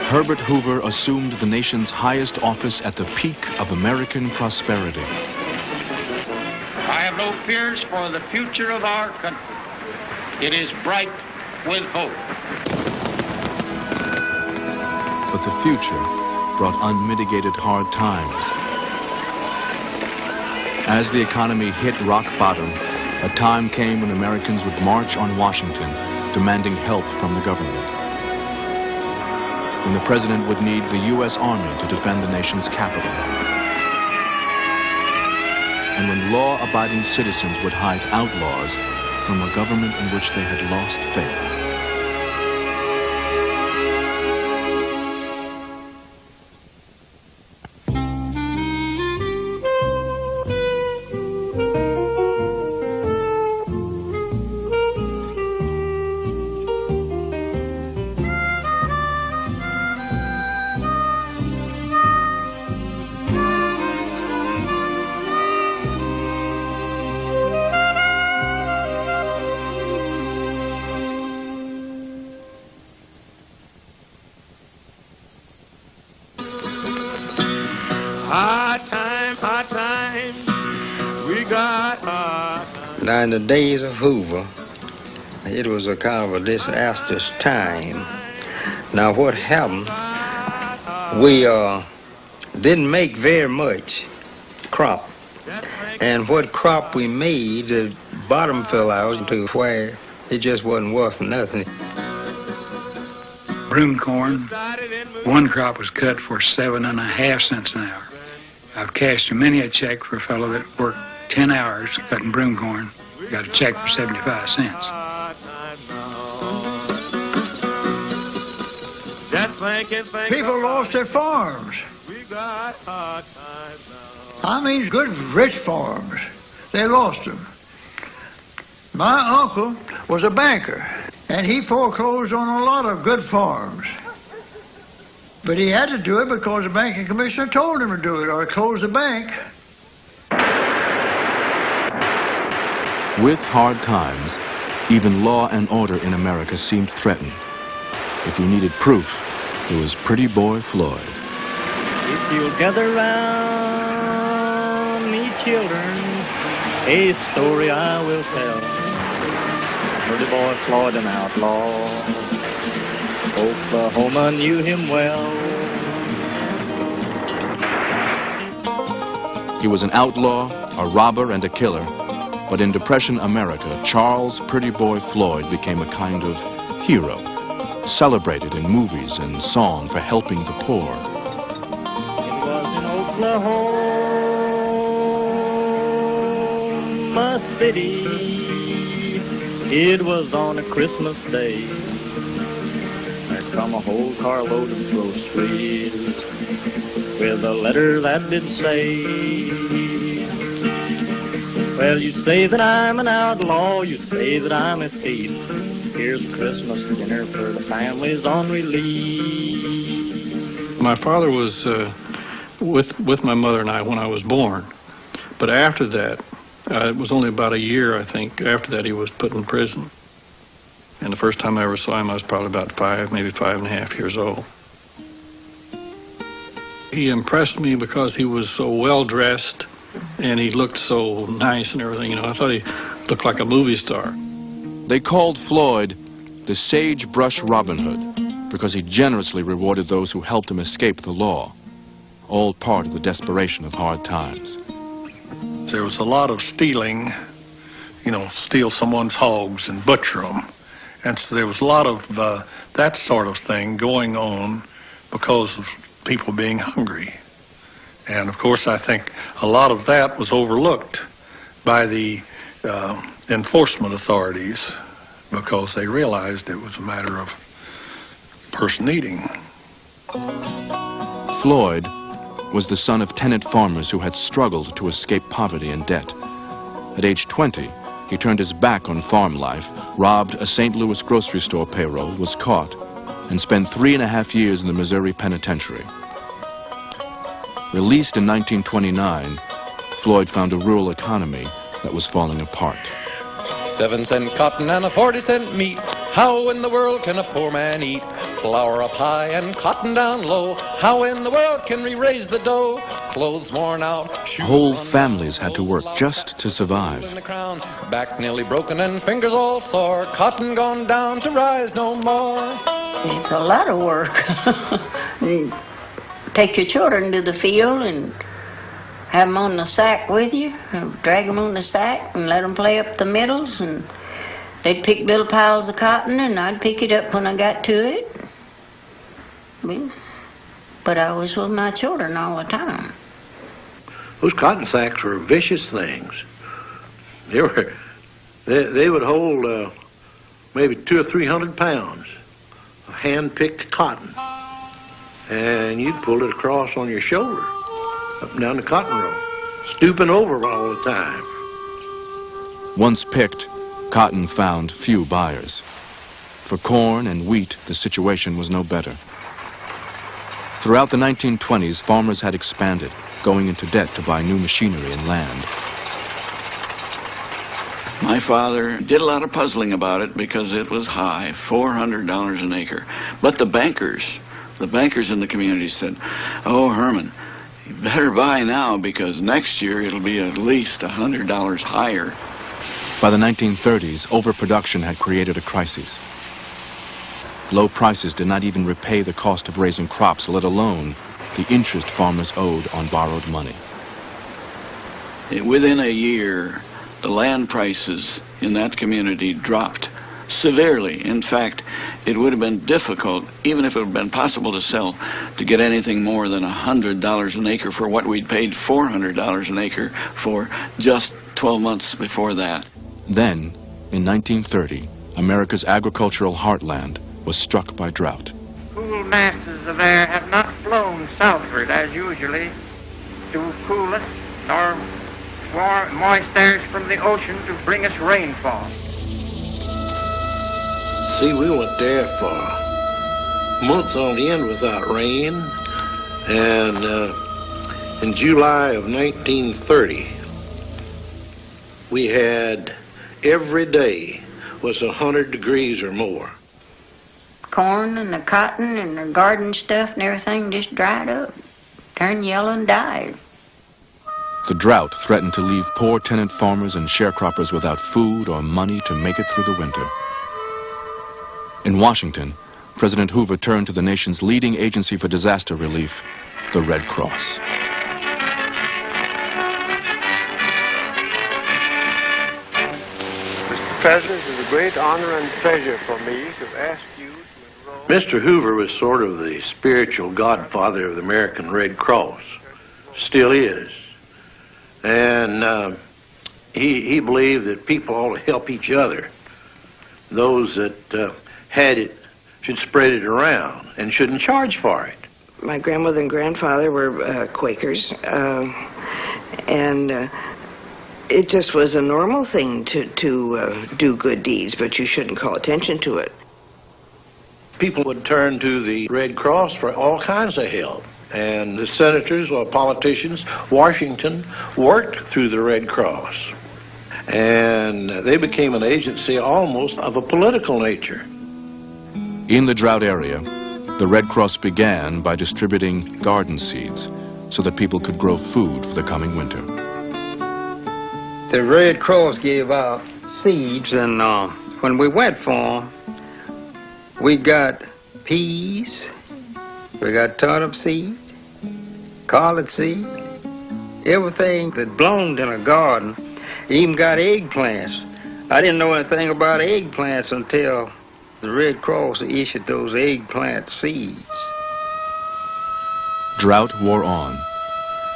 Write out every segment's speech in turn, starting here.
Herbert Hoover assumed the nation's highest office at the peak of American prosperity. I have no fears for the future of our country. It is bright with hope. But the future brought unmitigated hard times. As the economy hit rock bottom, a time came when Americans would march on Washington, demanding help from the government. When the president would need the U.S. Army to defend the nation's capital. And when law-abiding citizens would hide outlaws from a government in which they had lost faith. Hard time, we got hard time. Now, in the days of Hoover, it was a kind of a disastrous time. Now, what happened, we didn't make very much crop. And what crop we made, the bottom fell out to where it just wasn't worth nothing. Broom corn, one crop was cut for 7.5 cents an hour. I've cashed many a check for a fellow that worked 10 hours cutting broom corn, got a check for 75 cents. People lost their farms. I mean, good, rich farms. They lost them. My uncle was a banker, and he foreclosed on a lot of good farms. But he had to do it because the banking commissioner told him to do it, or close the bank. With hard times, even law and order in America seemed threatened. If you needed proof, there was Pretty Boy Floyd. If you'll gather round me, children, a story I will tell. Pretty Boy Floyd, an outlaw. Oklahoma knew him well. He was an outlaw, a robber, and a killer. But in Depression America, Charles Pretty Boy Floyd became a kind of hero, celebrated in movies and song for helping the poor. It was in Oklahoma City. It was on a Christmas day. There come a whole carload of groceries with a letter that did say, well, you say that I'm an outlaw, you say that I'm a thief. Here's a Christmas dinner for the families on relief. My father was with my mother and I when I was born. But after that, it was only about a year, I think, after that he was put in prison. And the first time I ever saw him, I was probably about 5, maybe 5.5 years old. He impressed me because he was so well-dressed and he looked so nice and everything. You know, I thought he looked like a movie star. They called Floyd the Sagebrush Robin Hood because he generously rewarded those who helped him escape the law, all part of the desperation of hard times. There was a lot of stealing, you know, steal someone's hogs and butcher them. And so there was a lot of that sort of thing going on because of people being hungry. And of course, I think a lot of that was overlooked by the enforcement authorities because they realized it was a matter of person eating. Floyd was the son of tenant farmers who had struggled to escape poverty and debt. At age 20, he turned his back on farm life, robbed a St. Louis grocery store payroll, was caught, and spent 3.5 years in the Missouri Penitentiary. Released in 1929, Floyd found a rural economy that was falling apart. 7 cent cotton and a 40 cent meat. How in the world can a poor man eat? Flour up high and cotton down low. How in the world can we raise the dough? Clothes worn out. Whole families had to work just to survive. Back nearly broken and fingers all sore. Cotton gone down to rise no more. It's a lot of work. Take your children to the field and have them on the sack with you, drag them on the sack and let them play up the middles, and they'd pick little piles of cotton and I'd pick it up when I got to it. But I was with my children all the time. Those cotton sacks were vicious things. They would hold maybe 200 or 300 pounds of hand-picked cotton, and you'd pull it across on your shoulder, up and down the cotton row, stooping over all the time. Once picked, cotton found few buyers. For corn and wheat, the situation was no better. Throughout the 1920s, farmers had expanded, going into debt to buy new machinery and land. My father did a lot of puzzling about it because it was high, $400 an acre. But the bankers in the community said, "Oh, Herman, you better buy now because next year it'll be at least $100 higher." By the 1930s, overproduction had created a crisis. Low prices did not even repay the cost of raising crops, let alone the interest farmers owed on borrowed money. Within a year, the land prices in that community dropped severely. In fact, it would have been difficult, even if it had been possible to sell, to get anything more than $100 an acre for what we'd paid $400 an acre for just 12 months before that. Then, in 1930, America's agricultural heartland was struck by drought. Cool masses of air have not flown southward as usually to cool us, nor moist airs from the ocean to bring us rainfall. See, we went there for months on end without rain, and in July of 1930, we had every day was 100 degrees or more. Corn and the cotton and the garden stuff and everything just dried up, turned yellow and died. The drought threatened to leave poor tenant farmers and sharecroppers without food or money to make it through the winter. In Washington, President Hoover turned to the nation's leading agency for disaster relief, the Red Cross. Mr. President, it is a great honor and pleasure for me to ask you to enroll... Mr. Hoover was sort of the spiritual godfather of the American Red Cross. Still is. And he believed that people ought to help each other. Those that had it should spread it around and shouldn't charge for it. My grandmother and grandfather were Quakers, and it just was a normal thing to do good deeds, but you shouldn't call attention to it. People would turn to the Red Cross for all kinds of help. And the senators or politicians, Washington, worked through the Red Cross. And they became an agency almost of a political nature. In the drought area, the Red Cross began by distributing garden seeds so that people could grow food for the coming winter. The Red Cross gave out seeds, and when we went for them, we got peas, we got turnip seed, collard seed, everything that bloomed in a garden, even got eggplants. I didn't know anything about eggplants until the Red Cross issued those eggplant seeds. Drought wore on.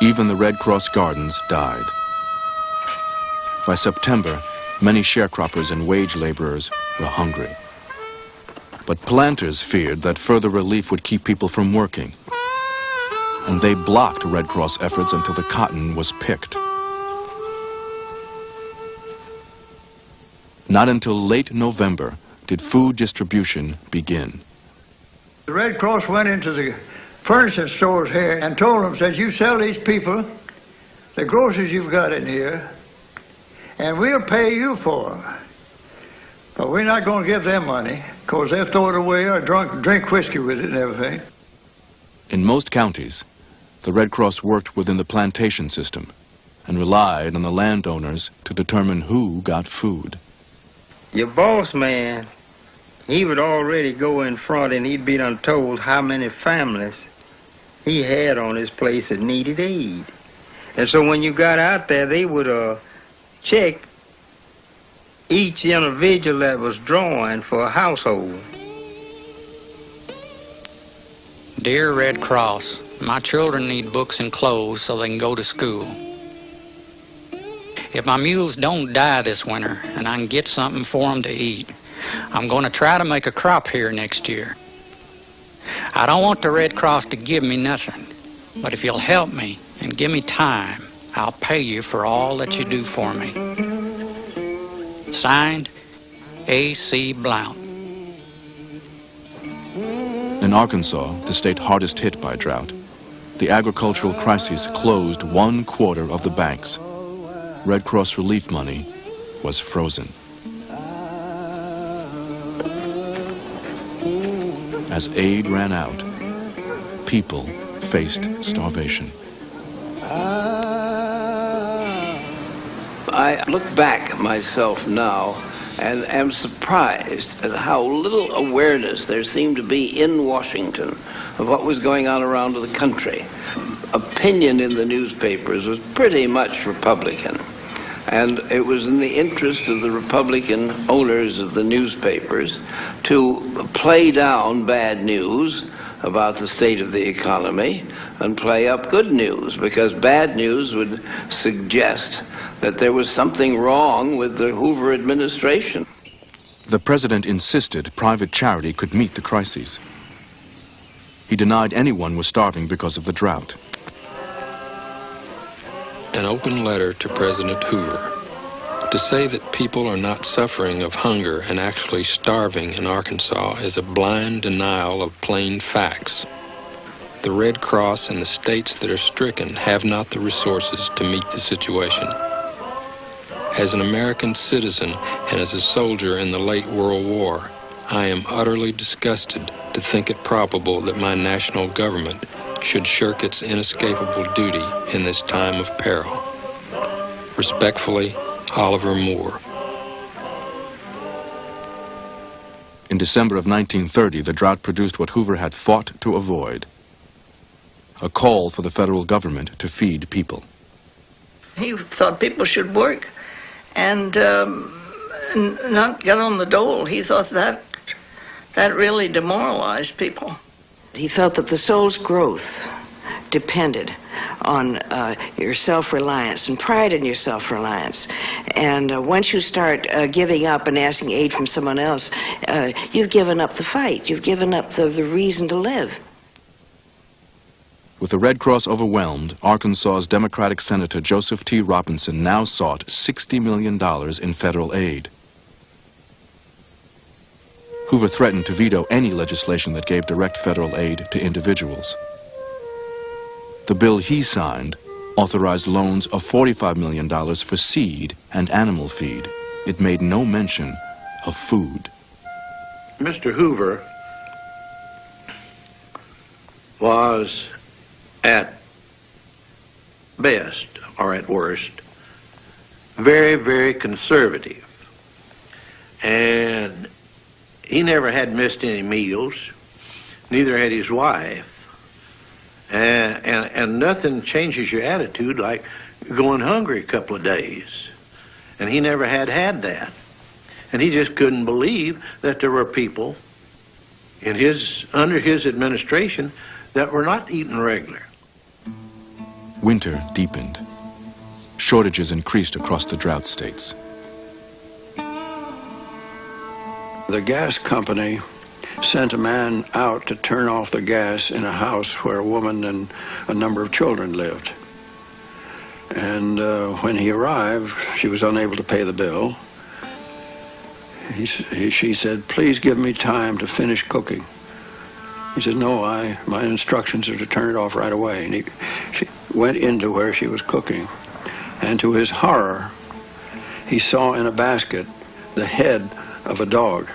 Even the Red Cross gardens died. By September, many sharecroppers and wage laborers were hungry. But planters feared that further relief would keep people from working, and they blocked Red Cross efforts until the cotton was picked. Not until late November did food distribution begin. The Red Cross went into the furniture stores here and told them, said, you sell these people the groceries you've got in here, and we'll pay you for them. But we're not going to give them money. because they'll throw it away or drink whiskey with it and everything. In most counties, the Red Cross worked within the plantation system and relied on the landowners to determine who got food. Your boss man, he would already go in front and he'd be done told how many families he had on his place that needed aid. And so when you got out there, they would check each individual that was drawing for a household. Dear Red Cross, my children need books and clothes so they can go to school. If my mules don't die this winter and I can get something for them to eat, I'm going to try to make a crop here next year. I don't want the Red Cross to give me nothing, but if you'll help me and give me time, I'll pay you for all that you do for me. Signed, A.C. Blount. In Arkansas, the state hardest hit by drought, the agricultural crisis closed 1/4 of the banks. Red Cross relief money was frozen. As aid ran out, people faced starvation. I look back myself now and am surprised at how little awareness there seemed to be in Washington of what was going on around the country. Opinion in the newspapers was pretty much Republican. And it was in the interest of the Republican owners of the newspapers to play down bad news about the state of the economy and play up good news, because bad news would suggest that there was something wrong with the Hoover administration. The president insisted private charity could meet the crises. He denied anyone was starving because of the drought. An open letter to President Hoover. To say that people are not suffering of hunger and actually starving in Arkansas is a blind denial of plain facts. The Red Cross in the states that are stricken have not the resources to meet the situation. As an American citizen and as a soldier in the late World War, I am utterly disgusted to think it probable that my national government should shirk its inescapable duty in this time of peril. Respectfully, Oliver Moore. In December of 1930, the drought produced what Hoover had fought to avoid: a call for the federal government to feed people. He thought people should work and not get on the dole. He thought that really demoralized people. He felt that the soul's growth depended on your self-reliance and pride in your self-reliance. And once you start giving up and asking aid from someone else, you've given up the fight. You've given up the reason to live. With the Red Cross overwhelmed, Arkansas's Democratic Senator Joseph T. Robinson now sought $60 million in federal aid. Hoover threatened to veto any legislation that gave direct federal aid to individuals. The bill he signed authorized loans of $45 million for seed and animal feed. It made no mention of food. Mr. Hoover was at best, or at worst, very, very conservative. And he never had missed any meals, neither had his wife. And nothing changes your attitude like going hungry a couple of days. And he never had that. And he just couldn't believe that there were people under his administration that were not eating regular. Winter deepened. Shortages increased across the drought states. The gas company sent a man out to turn off the gas in a house where a woman and a number of children lived. And when he arrived, she was unable to pay the bill. She said, "Please give me time to finish cooking." He said, "No, my instructions are to turn it off right away." And she went into where she was cooking, and to his horror, he saw in a basket the head of a dog.